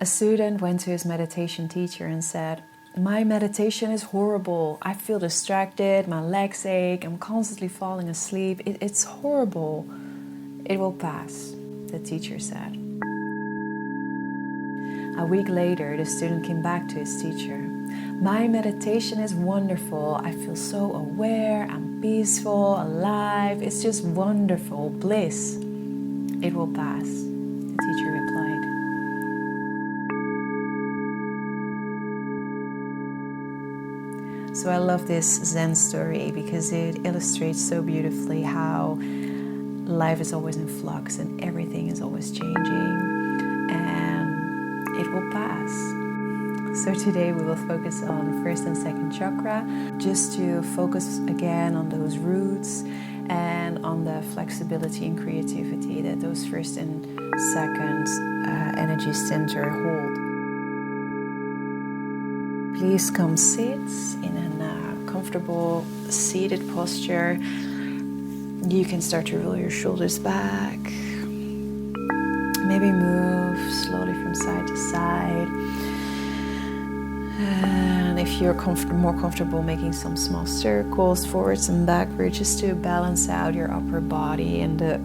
A student went to his meditation teacher and said, "My meditation is horrible. I feel distracted, my legs ache, I'm constantly falling asleep. It's horrible." "It will pass," the teacher said. A week later, the student came back to his teacher. "My meditation is wonderful. I feel so aware, I'm peaceful, alive. It's just wonderful, bliss." "It will pass," the teacher replied. So I love this Zen story because it illustrates so beautifully how life is always in flux and everything is always changing, and it will pass. So today we will focus on first and second chakra, just to focus again on those roots and on the flexibility and creativity that those first and second energy center hold. Please come sit in a comfortable seated posture. You can start to roll your shoulders back. Maybe move slowly from side to side. And if you're more comfortable making some small circles forwards and backwards, just to balance out your upper body and the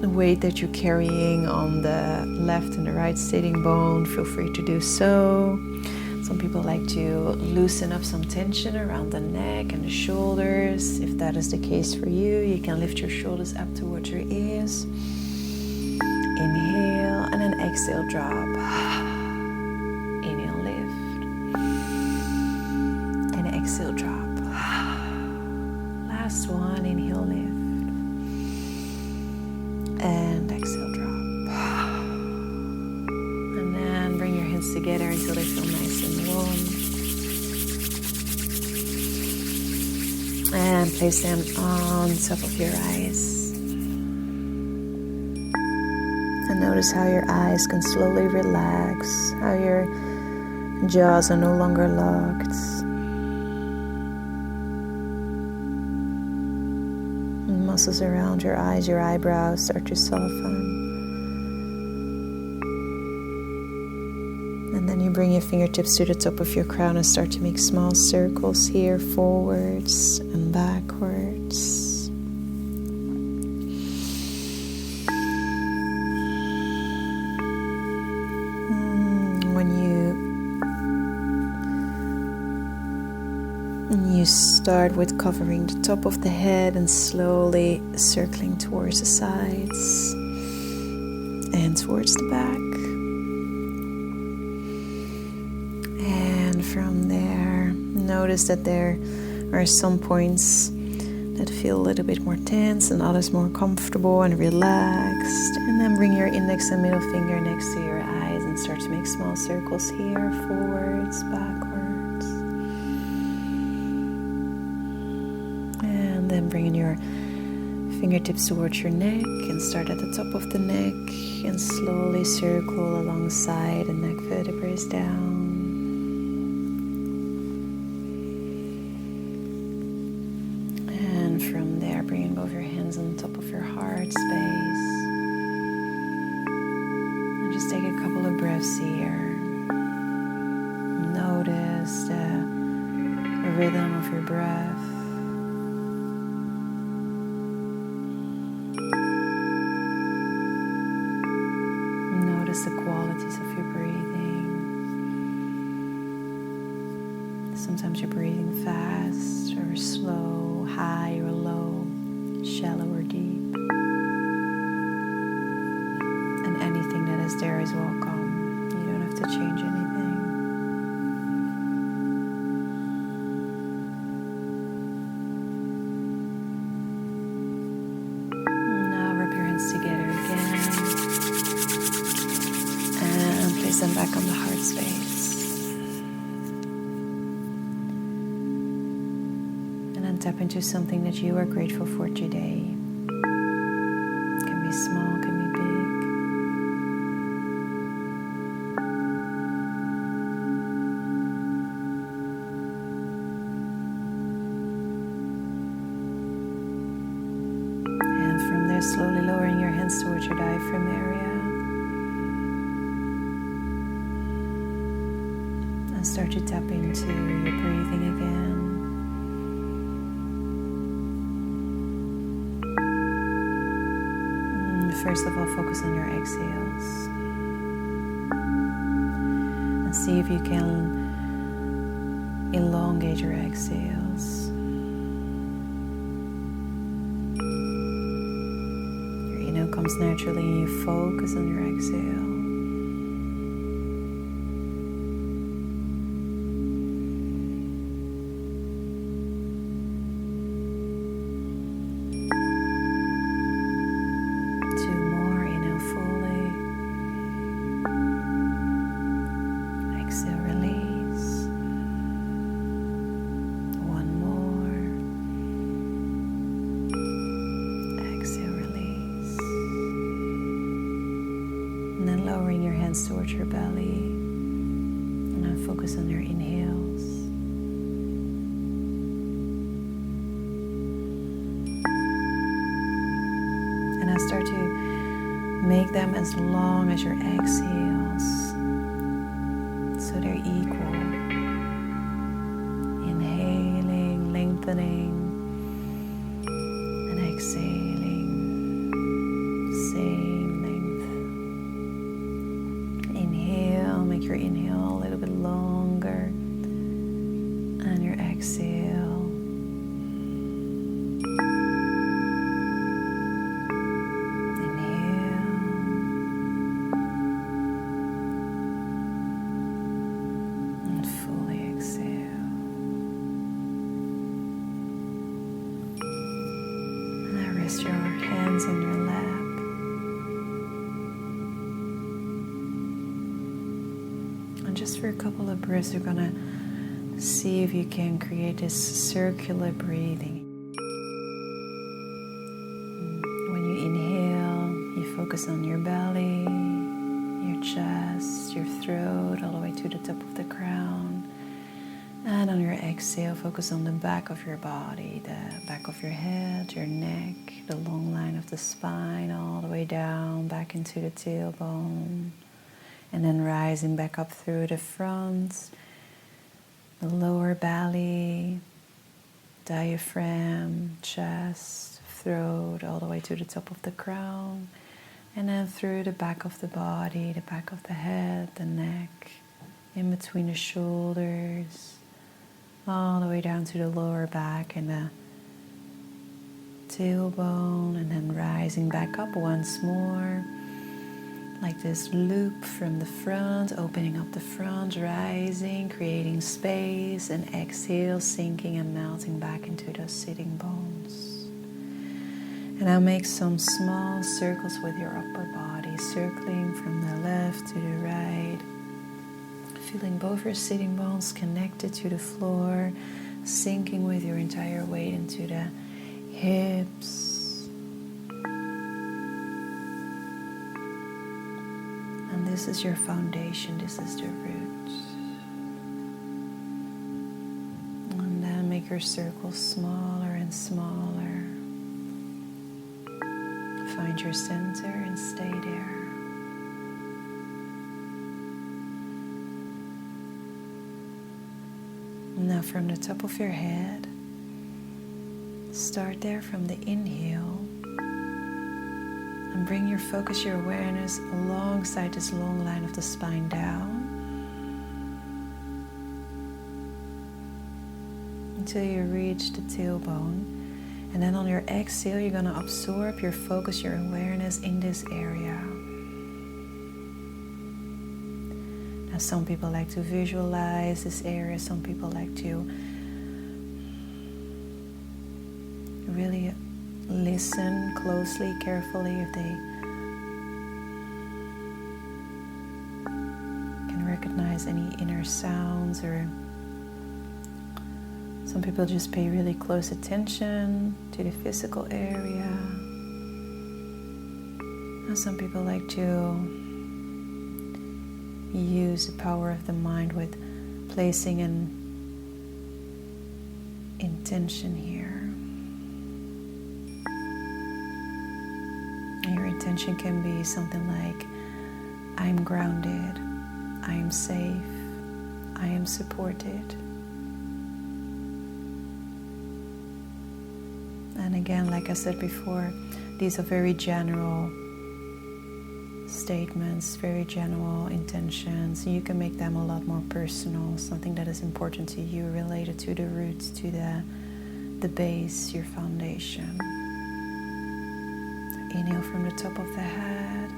weight that you're carrying on the left and the right sitting bone, feel free to do so. Some people like to loosen up some tension around the neck and the shoulders. If that is the case for you, you can lift your shoulders up towards your ears. Inhale and then exhale, drop. Inhale, lift. And exhale, drop. Last one, inhale, lift. And exhale, drop. And then bring your hands together until they feel nice and warm. And place them on top of your eyes. And notice how your eyes can slowly relax, how your jaws are no longer locked. And muscles around your eyes, your eyebrows start to soften. And then you bring your fingertips to the top of your crown and start to make small circles here, forwards and backwards. When you start with covering the top of the head and slowly circling towards the sides and towards the back. From there, notice that there are some points that feel a little bit more tense and others more comfortable and relaxed. And then bring your index and middle finger next to your eyes and start to make small circles here, forwards, backwards. And then bring your fingertips towards your neck and start at the top of the neck and slowly circle alongside the neck vertebrae down. From there, bringing both your hands on top of your heart space. And just take a couple of breaths here. Notice the rhythm of your breath. Notice the qualities of your breathing. Sometimes you're breathing fast or slow, high or low, shallow or deep. And anything that is there is welcome. You don't have to change anything. Now rub your hands together again. And place them back on the heart space. Tap into something that you are grateful for today. It can be small, it can be big. And from there, slowly lowering your hands towards your diaphragm area. Start to tap into your breathing again. First of all, focus on your exhales. And see if you can elongate your exhales. Your inhale comes naturally and you focus on your exhale. Towards your belly, and now focus on your inhales. And now start to make them as long as your exhales, so they're equal. Inhaling, lengthening, and exhaling, same length. Inhale, make your inhale a little bit longer, and your exhale. Inhale. And fully exhale. And now rest your hands on your lap. Just for a couple of breaths, you're gonna see if you can create this circular breathing. When you inhale, you focus on your belly, your chest, your throat, all the way to the top of the crown. And on your exhale, focus on the back of your body, the back of your head, your neck, the long line of the spine, all the way down, back into the tailbone. And then rising back up through the front, the lower belly, diaphragm, chest, throat, all the way to the top of the crown. And then through the back of the body, the back of the head, the neck, in between the shoulders, all the way down to the lower back and the tailbone. And then rising back up once more. Like this loop from the front, opening up the front, rising, creating space, and exhale, sinking and melting back into those sitting bones. And now make some small circles with your upper body, circling from the left to the right, feeling both your sitting bones connected to the floor, sinking with your entire weight into the hips. This is your foundation, this is the root. And then make your circles smaller and smaller. Find your center and stay there. Now from the top of your head, start there from the inhale. And bring your focus, your awareness alongside this long line of the spine down until you reach the tailbone. And then on your exhale, you're going to absorb your focus, your awareness in this area. Now, some people like to visualize this area. Some people like to really listen closely, carefully, if they can recognize any inner sounds, or some people just pay really close attention to the physical area. And some people like to use the power of the mind with placing an intention here. Your intention can be something like, I'm grounded, I am safe, I am supported. And again, like I said before, these are very general statements, very general intentions. You can make them a lot more personal, something that is important to you, related to the roots, to the base, your foundation. Inhale from the top of the head,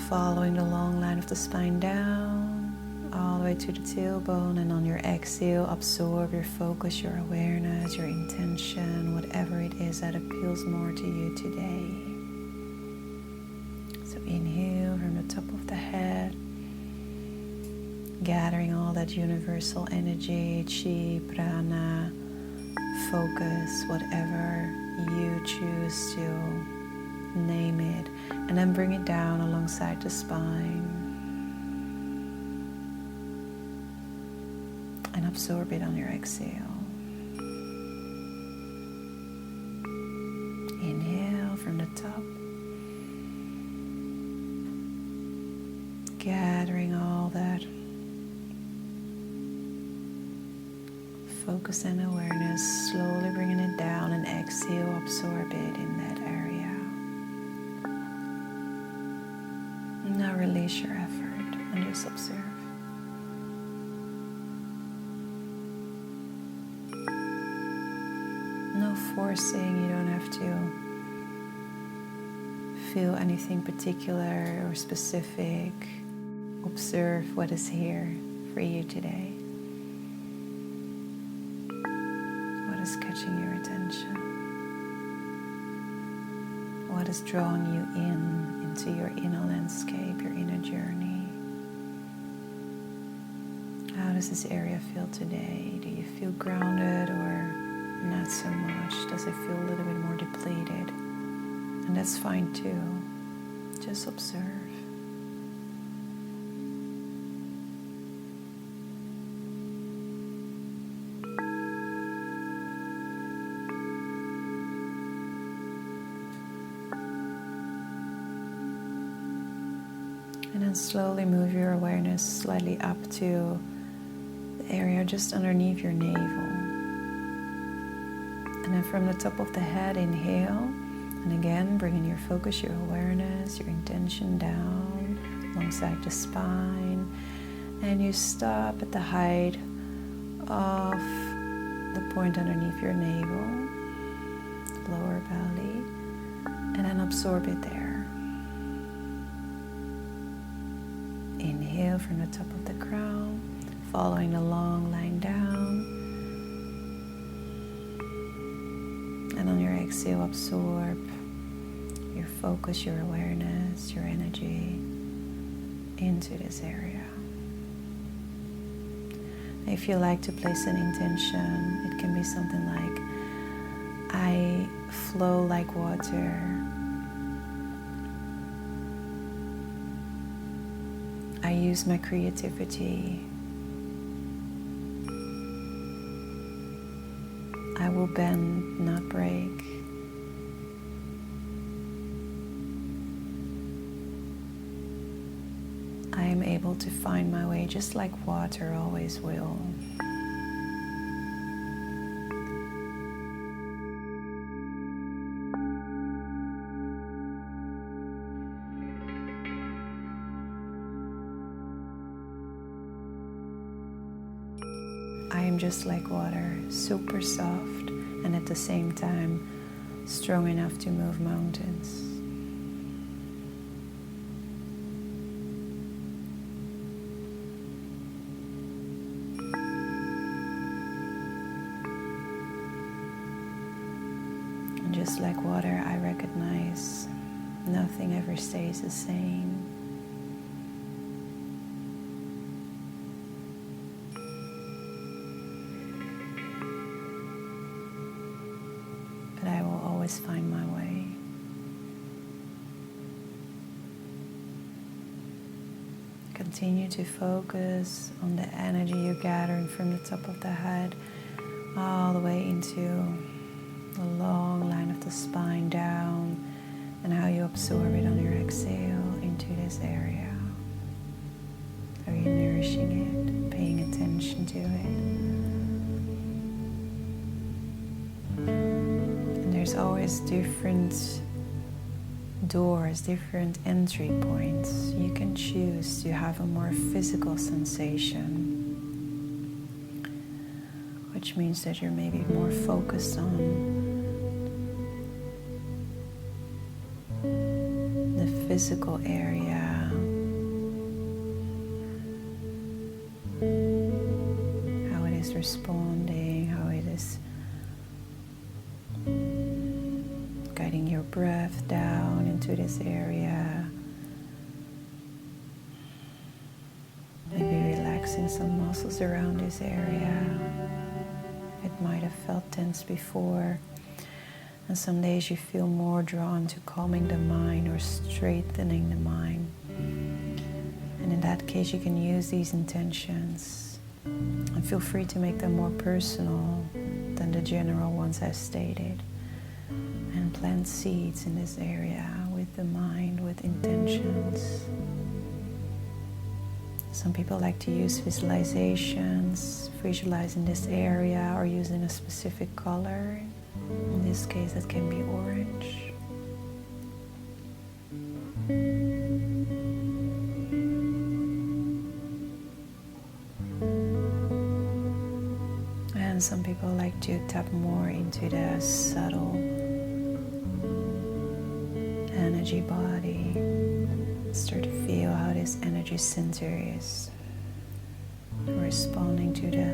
following the long line of the spine down, all the way to the tailbone, and on your exhale, absorb your focus, your awareness, your intention, whatever it is that appeals more to you today. So inhale from the top of the head, gathering all that universal energy, chi, prana, focus, whatever you choose to name it, and then bring it down alongside the spine and absorb it on your exhale. Inhale from the top, gathering all that focus and awareness, slowly bringing it down, and exhale, absorb it in that area. Now release your effort and just observe. No forcing, you don't have to feel anything particular or specific. Observe what is here for you today. What is catching your attention? What is drawing you into your inner landscape, your inner journey? How does this area feel today? Do you feel grounded or not so much? Does it feel a little bit more depleted? And that's fine too. Just observe. And then slowly move your awareness slightly up to the area just underneath your navel. And then from the top of the head, inhale. And again, bringing your focus, your awareness, your intention down alongside the spine. And you stop at the height of the point underneath your navel, lower belly, and then absorb it there. Inhale from the top of the crown, following the long line down. And on your exhale, absorb your focus, your awareness, your energy into this area. If you like to place an intention, it can be something like, I flow like water. I use my creativity. I will bend, not break. I am able to find my way just like water always will. I am just like water, super soft, and at the same time strong enough to move mountains. And just like water, I recognize nothing ever stays the same. But I will always find my way. Continue to focus on the energy you're gathering from the top of the head all the way into the long line of the spine down, and how you absorb it on your exhale into this area. How watching it, paying attention to it. And there's always different doors, different entry points. You can choose to have a more physical sensation, which means that you're maybe more focused on the physical area, how it is responding, how it is guiding your breath down into this area, maybe relaxing some muscles around this area. It might have felt tense before, and some days you feel more drawn to calming the mind or straightening the mind. And in that case, you can use these intentions and feel free to make them more personal than the general ones I stated, and plant seeds in this area with the mind, with intentions. Some people like to use visualizations, visualizing this area or using a specific color. In this case, that can be orange. And some people like to tap more into the subtle energy body. Start to feel how this energy center is responding to the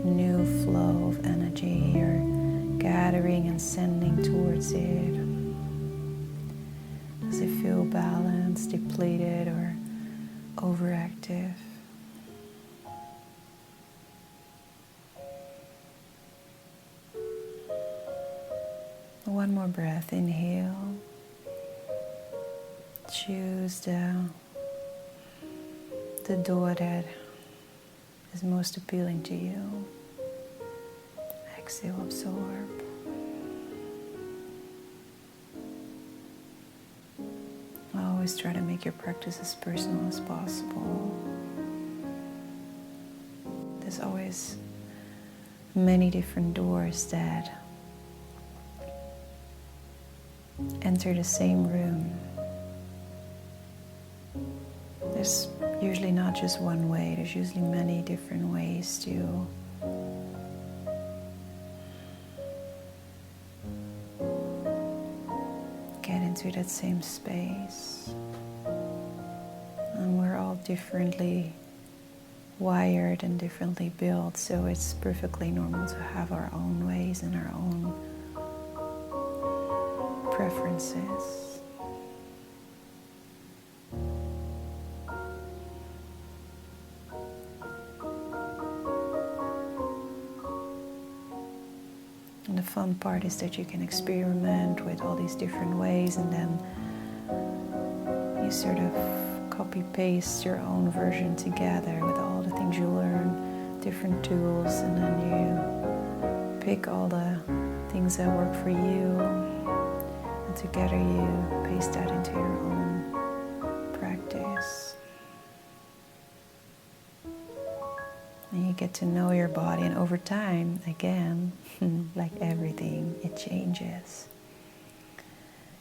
new flow of energy you're gathering and sending towards it. Does it feel balanced, depleted, or overactive? One more breath, inhale. Choose the door that is most appealing to you. Exhale, absorb. Always try to make your practice as personal as possible. There's always many different doors that enter the same room. There's usually not just one way, there's usually many different ways to get into that same space. And we're all differently wired and differently built, so it's perfectly normal to have our own ways and our own preferences. And the fun part is that you can experiment with all these different ways, and then you sort of copy-paste your own version together with all the things you learn, different tools, and then you pick all the things that work for you, and together you paste that into your own practice. And you get to know your body, and over time, again, like everything, it changes.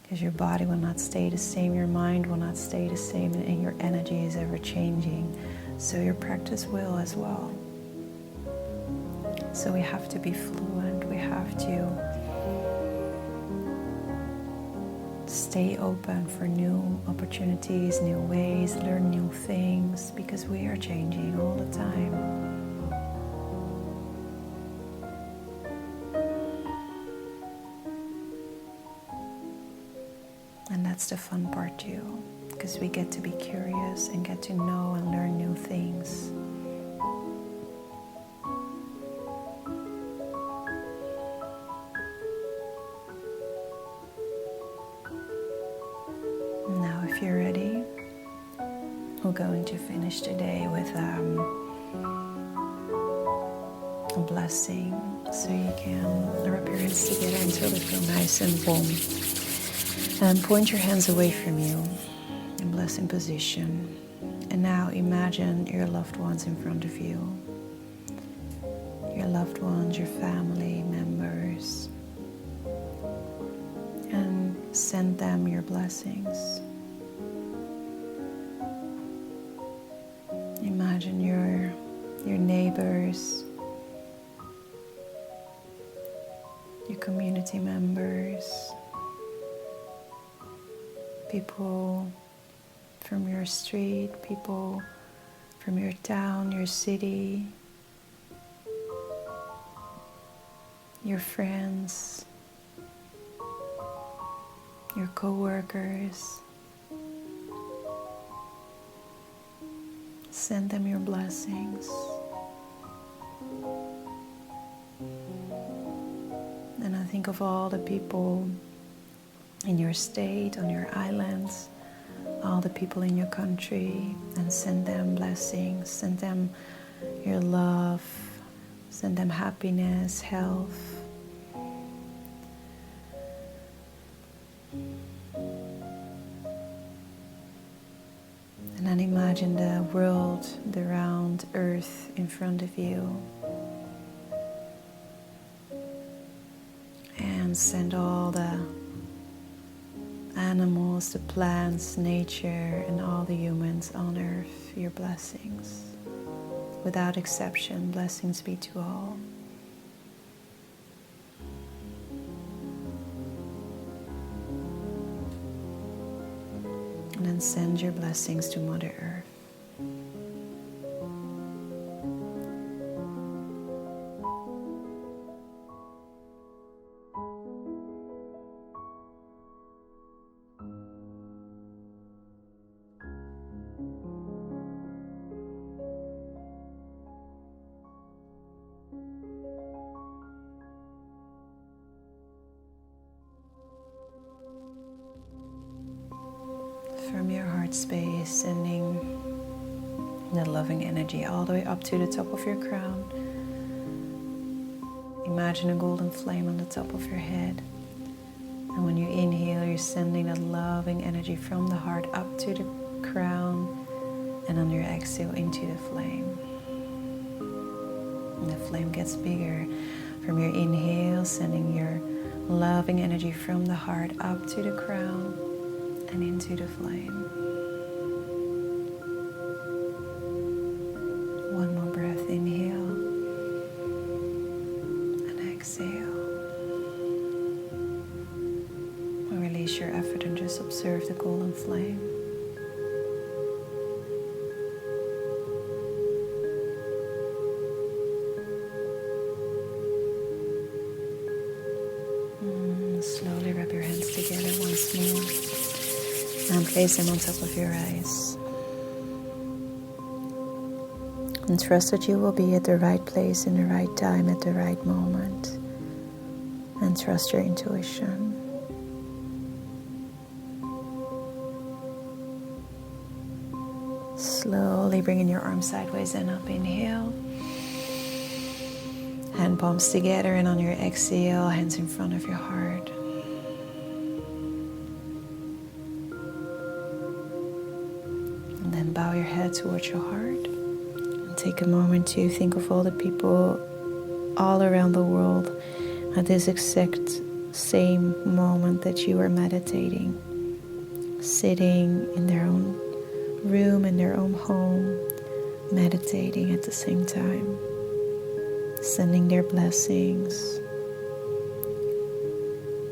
Because your body will not stay the same, your mind will not stay the same, and your energy is ever changing. So your practice will as well. So we have to be fluent, we have to stay open for new opportunities, new ways, learn new things, because we are changing all the time. And that's the fun part too, because we get to be curious and get to know and learn new things. Now, if you're ready, we're going to finish today with a blessing, so you can rub your hands together until they feel nice and warm. And point your hands away from you in blessing position. And now imagine your loved ones in front of you. Your loved ones, your family members. And send them your blessings. Imagine your neighbors, your community members, people from your street, people from your town, your city, your friends, your co-workers. Send them your blessings. And I think of all the people in your state, on your islands, all the people in your country, and send them blessings, send them your love, send them happiness, health. And then imagine the world, the round earth in front of you. And send all the animals, the plants, nature, and all the humans on earth your blessings. Without exception, blessings be to all. And then send your blessings to Mother Earth. From your heart space, sending the loving energy all the way up to the top of your crown. Imagine a golden flame on the top of your head. And when you inhale, you're sending that loving energy from the heart up to the crown, and on your exhale into the flame. And the flame gets bigger. From your inhale, sending your loving energy from the heart up to the crown and into the flame. One more breath, inhale and exhale. Release your effort and just observe the golden flame. Slowly rub your hands together once more and place them on top of your eyes. And trust that you will be at the right place in the right time at the right moment. And trust your intuition. Slowly bringing your arms sideways and up. Inhale. Hand palms together, and on your exhale, hands in front of your heart. And then bow your head towards your heart. And take a moment to think of all the people all around the world at this exact same moment that you are meditating. Sitting in their own room, in their own home, meditating at the same time. Sending their blessings,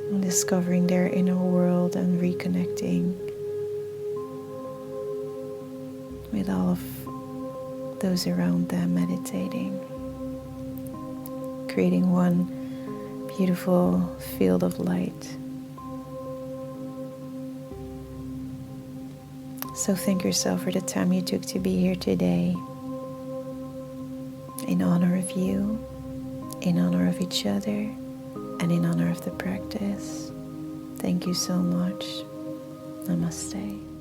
and discovering their inner world and reconnecting with all of those around them, meditating, creating one beautiful field of light. So thank yourself for the time you took to be here today. In honor of you, in honor of each other, and in honor of the practice. Thank you so much. Namaste.